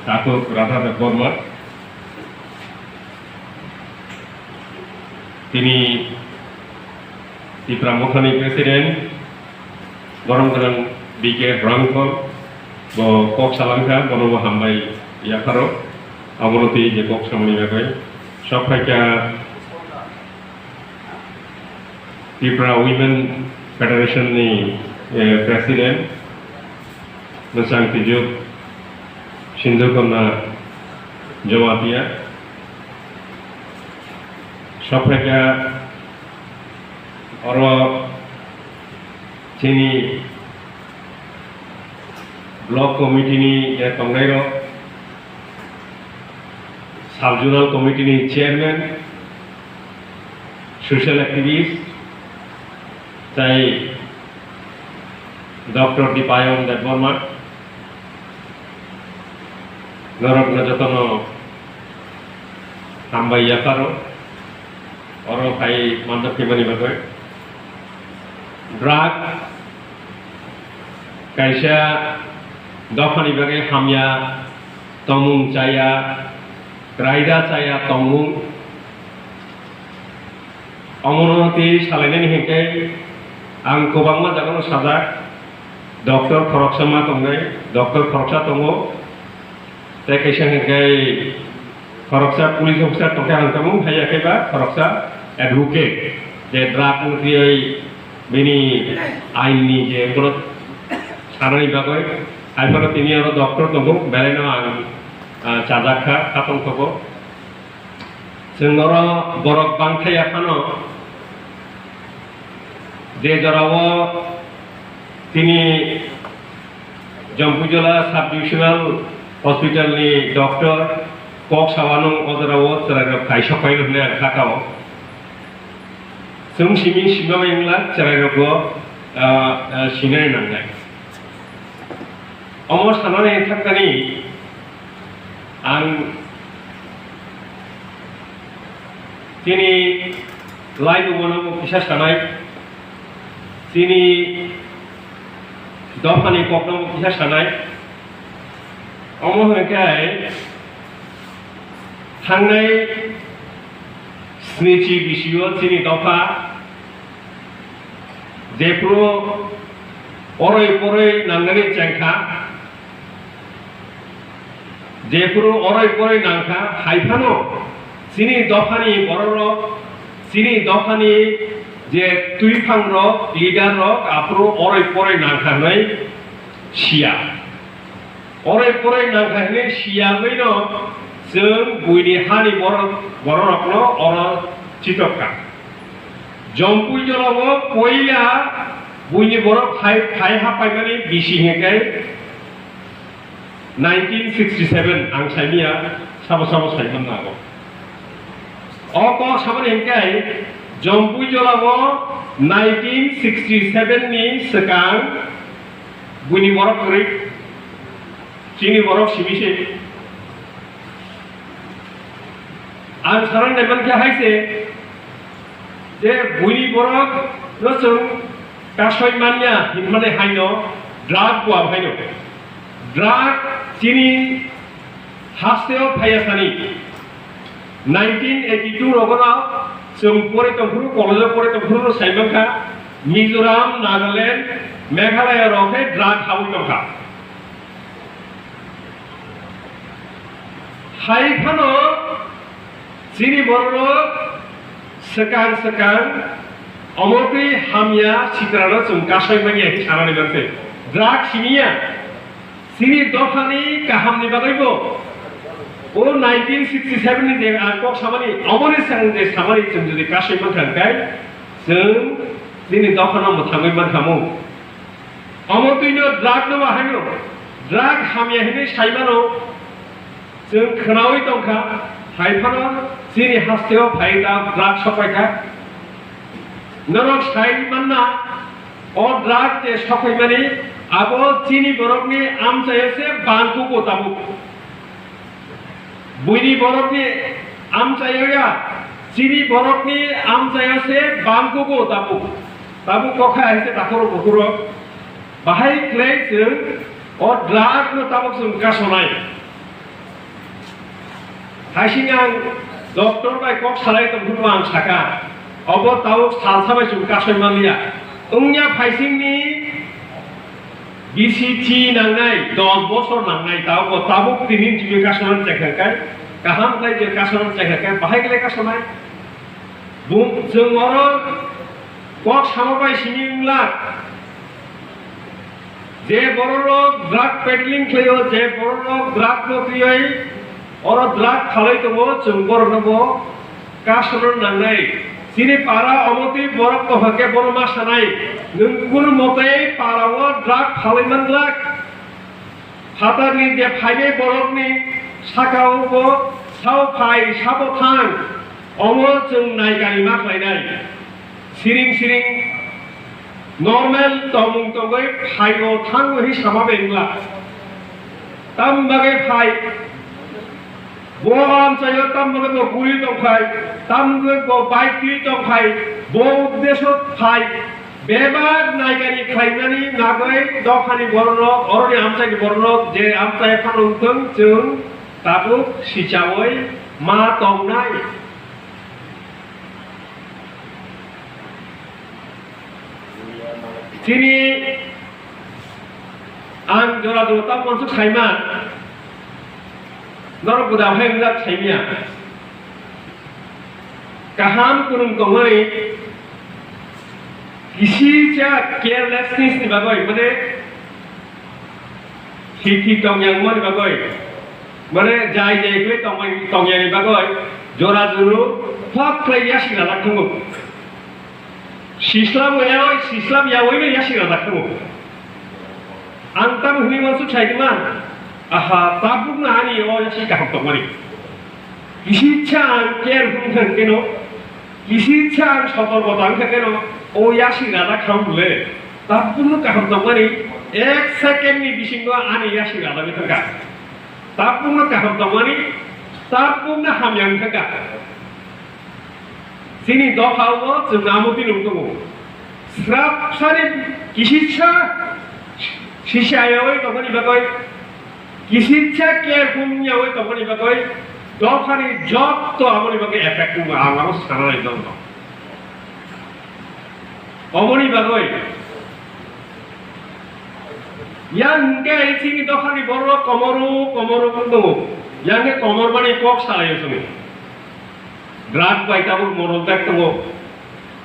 ঠাকুর রাধাদেব বর্মা। তিনি ত্রিপুরা মুখানি প্রেসিডেন্ট গরমগরম বিকে রংকল ব কক সালাংখা বনব হামবাই ইয়াখারো অবনতি যে কক সামনি বাগৈ সবখাইকা ত্রিপুরা উইমেন ফেডারেশনनि প্রেসিডেন্ট मोजां तिजुग सिंधु कन्या जमातिया सफायका और चीनी ब्लॉक कमिटी तंगाइर सब zonal committee chairman social activist चाहे डॉक्टर दीपायन देवबर्मा नरक जतन हामबाई याकारो और भाई मानव केमानी बागै ड्राग कैसा दफानी बागै हामिया तमुं चाया रायदा चाया तमुं अमरनति सालायनायनि हेंथाय आं गोबांमा जागोन साजा डॉक्टर फरकसामा तंगाय डॉक्टर फरकसा तंगो ते कैसा हेंथाय फरकसा पुलिस अफिसार तंगाय हांकामु हायाखैबा फरकसा एडवोकेट जे ड्राग मुक्तियै बेनि आइननि जे गुरु सानानि बागै आइफोर तिनि आरो डॉक्टर तंगो बेलायनो आं चाजाखा खातंखौ जोंनाव बरक बांखाया फानो जे जराव तिनी जम्पुजला सब डिविजनल हॉस्पिटल नि डॉक्टर कक सावानो अजराव चरायरब खायसखाय होननाय आं खाखाव जों सिमी सिमाबायंला चरायरबो सिनाय नांनाय अमर सानानै थाखानि आं तिनी लाइव बनाबो फिसा सानाय तिनी दफानि ककनाबो फिसा सानाय अमर होनखाय थांनाय स्निथि बिसियो तिनी दफा जेफ्रो अरै परै नांनानै जेंखा जेफ्रो अरै परै नांखा हायफानो सिनी दफानि बररक सिनी दफानि जे तुइफां रक लिडार रक आप्रो अरै परै नांखानै सिया अरै परै नांखानै सिया बैनो जों बुइनि हानि बररकनो अर चितका जम्पुइ जलाबो पयला बुइनि बरक फाइ हापायमानि बिसि हेंगाय 1967 आं साइमिया साबो साइमोन नागौ अक सामोन हेंगाय जम्पुइ जलाबो 1967 नि सिगां बुइनि बरक करै चिनि बरक सिमिसे आं सारनाय मानखा हायसे जे बुइनि बरक न जों कासय मानिया हिनमाने हायनो ड्राग बुआ हायनो ड्राग चिनि हास्तेव फायासानि 1982 रगना जों फरायतंफोर कलेजाव फरायतंफोर साइमोनखा मिजोराम नागालेण्ड मेघालय रखे ड्राग हावैतंखा हायफानो चिनि बरक सेकां अमरकै हामिया चित्रानो जों गासैमानि सानानै बानसे ड्राग सिनिया सिनि दफानि गाहामनि बागैबो ओ 1967 नि जे कक सामानि अमरनि सां जे सामानि जों जुदि गासैमोन थांखाय जों दिनै दफानाव थाङै मानखामु अमरदैनो ड्राग न बाहायनो ड्राग हामिया हिनै साइमानो जों खोनावै दंखा हायफानो चिनि हास्तेव फायदा ड्राग सफायखा नरक साइमानना अ ड्राग जे सफायमानि आबो चिनि बरकनि आमचायसे बानखौ गताबु बुइनि बरकनि आमचायया चिनि बरकनि आमचायसे बानखौ गताबु ताबु कखा आइसे ताखर बखुर बाहाय क्लेजों अ ड्राग न ताबक जों गासनाय Hasingang doktor bai kok salai tong buang saka. Obo tau sal sabai sum kasoi malia. Ungnya phaising ni BCT nangnai 10 বছর nangnai tau ko tabuk tinin jibe kasonan cekhakai. Kaham kai je kasonan cekhakai bahai gele kasonai. Bung जों oro kok samabai siningla যে বড় লোক drug peddling খেয়েও যে বড় লোক drug প্রক্রিয়ায় ওরা ড্রাগ খালাই তবো চুম্বর নব কাশরণ নাংনাই সিনি পারা অমতি বরফ কহকে বড় মা সানাই নঙ্গুর মতে পারাও ড্রাগ খালাইমান ড্রাগ হাতারনি যে ফাইবে বরফনি সাকাও বো সাও ফাই সাবো থাং অম जों নাইগানি मा খাইনাই সিরিং সিরিং Normal tomung togai phayo thang hi sama bengla tam bagai phai boam chayo tam bagai bo guri tong phai tam bagai bo bike tong phai bo desot phai bebag naigani khainani nagai dokhani borno oroni amchai borno je amchai phanung tung chung tabuk sichawoi ma tong nai Sini ang jora jora tam monsu khaima nor buda phai ngak khaimia kaham kunum tongai kisi cha carelessness ni bagoi mane thi tongyang mon bagoi mane jai jai kle tongyang ni bagoi jora juru phak khlai yasi la thungu Sislam yawoi me yasi rada kamu. Antam huni maksud saya gimana? Aha, tabuk na ani o yasi kaham tomari. Kisi chan ker hung keno, kisi chan sotor botang keno, o yasi rada kamu bule. Tabuk na kaham tomari, ek second ni bisingwa ani yasi rada bitanga. Tabuk na kaham tomari, tabuk na hamyang kanga. Sini dokawo जों नामुति नंगौ स्राब सारि किसिच्छा सिसायावै तखनि बागै किसिच्छा care खुमनियावै तखनि बागै दोखानि जब तो आमनि बागै एफेक्ट नु आमारो सानाय दं अमनि बागै यांगे सिनि दोखानि बरो कमरो दं यांगे कमर बानि कक सालायो जों Drag by tabuk monobjak tongo,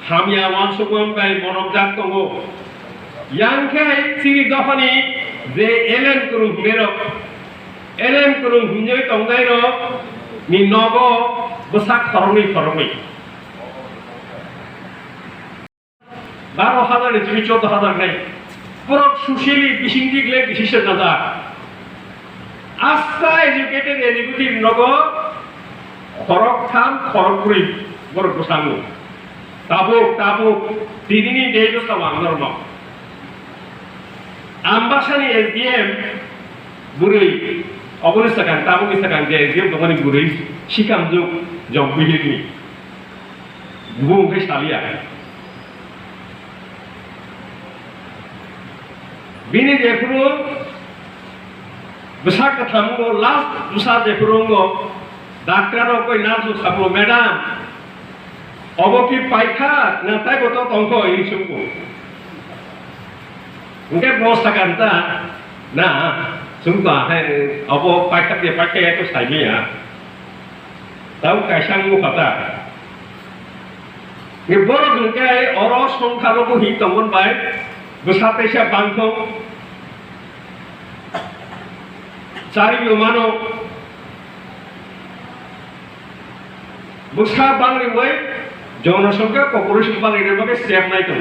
hamya wansukun by monobjak tongo. Yang kai sini dohani je elen kurung hunjai tongai ro ni nogo besak kormi. 12,000 ni 14,000 nai. Purok susili bisingdi gle bisisir nada. Asta educated executive nogo. Korok tham korok puri borok kusangu tabuk tinini dejo sawang normal ambasani SDM burui obonisakan tabuk isakan je SDM tomani burui sikam juk jom bihirni bung ke salia bini jepuru besar kethamu last besar jepurungo ডাক্তারও কই nurse সাবলো madam অবকি পাইখা না তাই গত তংক ইসুকু উনকে বস্তা কান্তা না সুংকা হে of পাইখা কে পাইখা এত সাইমিয়া তাও কাইসাং মু কথা নি বড় গুনকে অর সংখ্যার বহি তমন বাই বসাতেসা বাংথং চারি মানো Busa bangri wai জনসংখ্যা পপুলেশন বাড়ানোর বাবে স্টেপ নাই তো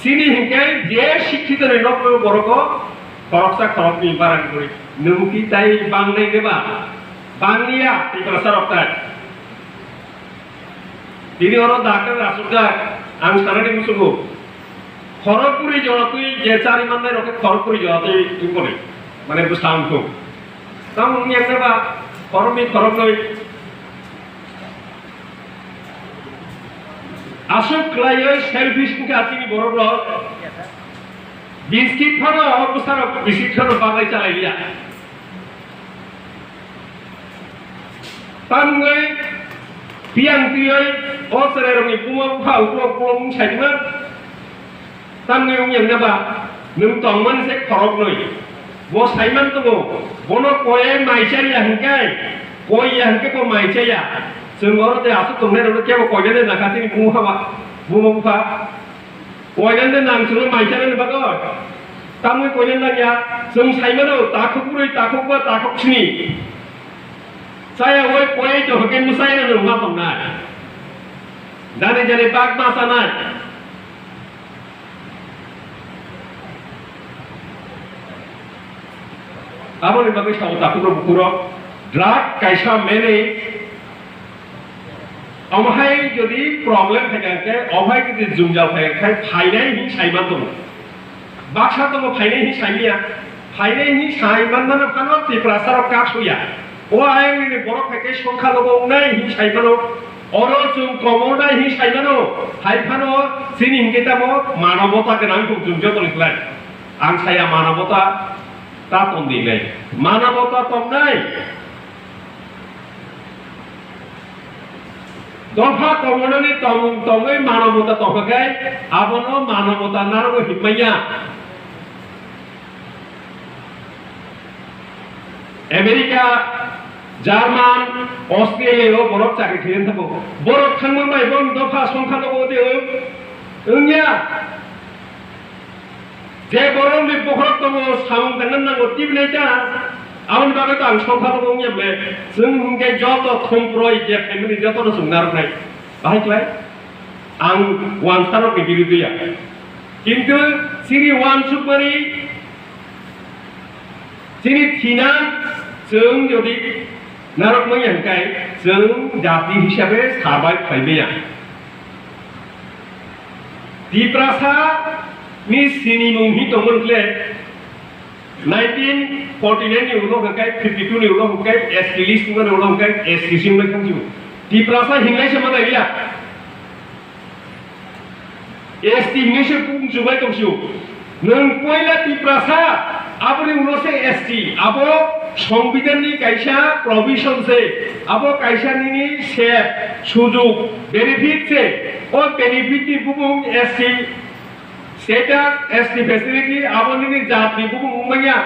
সিনি হিংকে যে শিক্ষিত নক বড়ক খরচা খরচ নিবারণ করে নমুকি তাই বাংলাই দেবা বাংলিয়া টিকরা সরকার তিনি ওর ডাক্তার আসুদা আং সারাটি মুসুগো খরপুরি জড়তুই যে চারি মান্নাই রকে খরপুরি জড়তুই তুমি বলে মানে বুঝামতো তাম উনি একটা বা খরমি খরচ নয় আসুক লাইয়ে সেলফিশ কে আছিনি বড় বড় বিস্কিট খানো অবস্থার বিস্কিট খানো বাঙাই চালাইলিয়া tamngai piang tioi o sere rong ipuma phau plong saima tamngai ong yang ba nung tongman se khorok noi bo saiman to bono koe maisari hangkai koi hangke ko maisaya sengor te asu tongne ro ke ko koe ne nakati ni buha ba bumo pha koe ne nang suru maisari ne ba ko tamngai koe ne nang ya sung saima do takok puroi takok ba takok chini saya woi koe to hoken musai na nung ma tongna jane bag masa na abon ni bagai sawo takuro bukuro drug kaisa mene amhai jodi problem thakake amhai jodi jungjal thakake phainai hi saiman dong baksa dong phainai hi saimia phainai hi saiman na phano ti prasar ka thuya o ayang ni borok thake সংখ্যা logo nai hi saimano oro jung komona hi saimano hai phano sini hingeta mo manobota ke nang jungjo toliklan ang saya manobota ta tong di nai manabota tong nai dofa komona ni tong manabota tong kai abono manabota naro himaya Amerika Jerman Australia borok chakri khiren thabo borok thangma mai bon dofa songkha logo de engya je borong ni pokhok tong samung tangan nang tibne ja aun bagai tang songkha logo nyable jung hingke joto thomproi je family joto no sungnar nai bahai klai ang wan saro ke birudia kintu siri wan supari siri thina jung jodi narok mo yang kai jung jati hisabe sabai khaibeya diprasa ni sini mung hi tongmon kle 1949 ni ulo kai 52 ni ulo kai ST list ni ulo kai ST sim le khangju diprasa hingai sama da ya ST hingai se pung jubai tongsiu nang poila diprasa aboni ulo se ST abo সংবিধাননি কাইসা provision সে আবো কাইসা নিনি shape সুযোগ benefit সে ও benefit নি বুবুং ST সেটা ST facility আবো নিনি জাত নি বুবুং উমাইয়া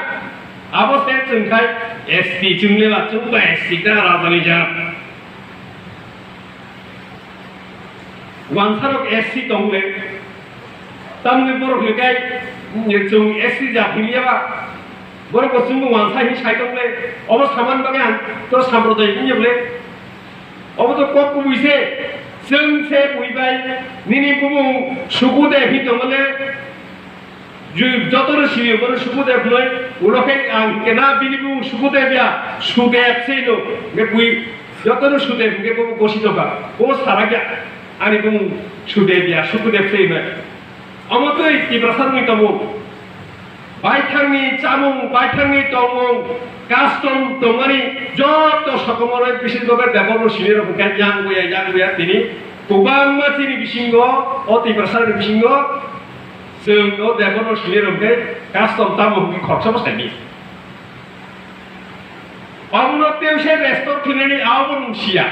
আবো সে চংখাই এসটি চুংলেলা চুংবা এসটি টা রাজধানী যা ওয়ানসারক এসটি তংলে তামনি বড় হইগাই চুং ST জাতিলিয়াবা borok kosung wangsa hi saitongle obo saman bagan to samprodai ni jeble obo to kok buise jung se buibai nini bumu sugude hi tongle ju jotor siyo bor sugude floi uloke ang kena bini bu sugude bia sude apseino ge bui jotor sude ge bu bosito ba o saraga ani bumu sude bia sugude apseino amotoi ti prasarmi tomo বাইথাংনি চামুং বাইথাংনি তমুং custom তমানি যত সকমরে বিশেষভাবে দেবর সিনের হুকান জাংবয়া তিনি গোबांमा তিনি বিসিঙ্গ অতি প্রসারের বিসিঙ্গ जों দেবর সিনের হুকে কাস্টম তামুং খরচা বসাইনি অমনতেও সে রেস্টর থিনেনি আবন সিয়া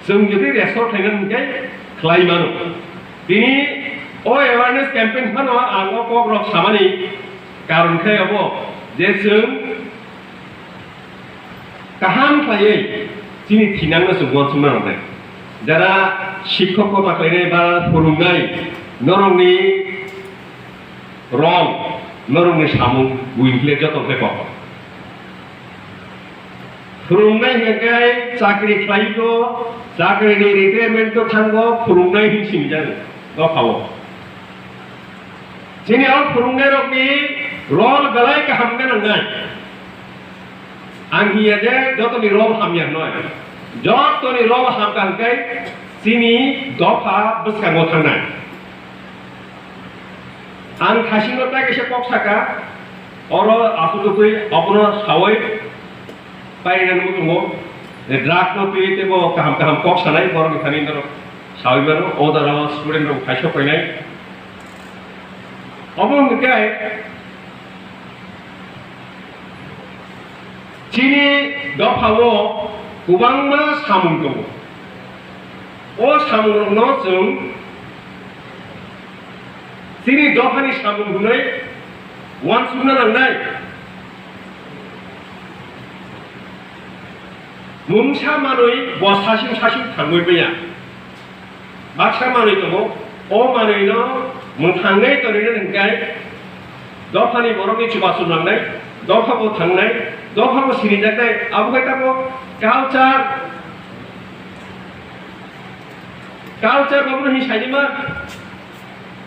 जों जुदि रेस्टोर थांगोन ओमफ्राय खालायमानो बिनि अ एवारनेस केम्पेइन फानो आं कक रक सामानि कारनखाय अब जे जों गाहाम खायै जोंनि थिनांनो सुबुंसुमा नालाय যারা শিক্ষকতা খাलायनाय बा फोरोंनाय नरंनि रं नरंनि सामुं बुइनफ्ले जतनफ्ले कक फोरोंनाय हेगाय चाकरि खालायगो चाकरिनि रिटायारमेन्ट थांगो फोरोंनाय हिंसिम जानो दफावो जोंनियाव फोरोंनाय रकनि रल गलाय गाहाम गोनांनाय आं हिया जे जतनि रल हामिया नय जतनि रल हामगांखाय जोंनि दफा बोसखाङाव थांनाय आं खासिनता एसे कक साका अर आसुलुकै अबनो सावै बायनानै दङ ड्राग न पेतेबो गाहाम गाहाम कक सानाय बरनि खानि दर सावैबानो अदाराव स्टुडेन्ट रं खायसो फैनाय अबो नखाय Chini dopawo kubangma samung dong. O samung no jeng chini dopani samung hunai wan suna nangnai. Mumsa manui bo sasim thangoi baya. Baksa manui dong. O manui no mungthangnai torino nengkai. Dopani borokni chubasun nangnai. Dopabo thangnai. Dopabo sinijaknai. Abukai tabo culture babno hisainima.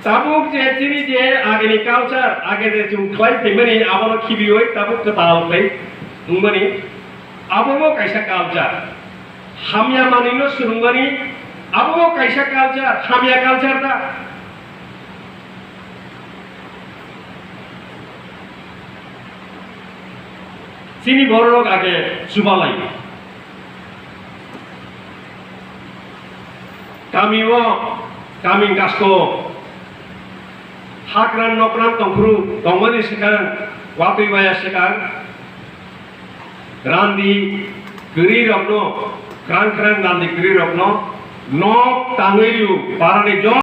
Tabuk je chini je ageni culture age je jung khlai themani abano khibioi tabuk ketal play ungmani abomo kaisa culture hamya manino surungani abomo kaisa culture hamya culture ta chini borok age subalai kamiwo kaming kasko hakran nokran tongkru tongmani sekarang waktu waya sekarang grandi geri rokno kran randi geri rokno nok tangeriu parane jo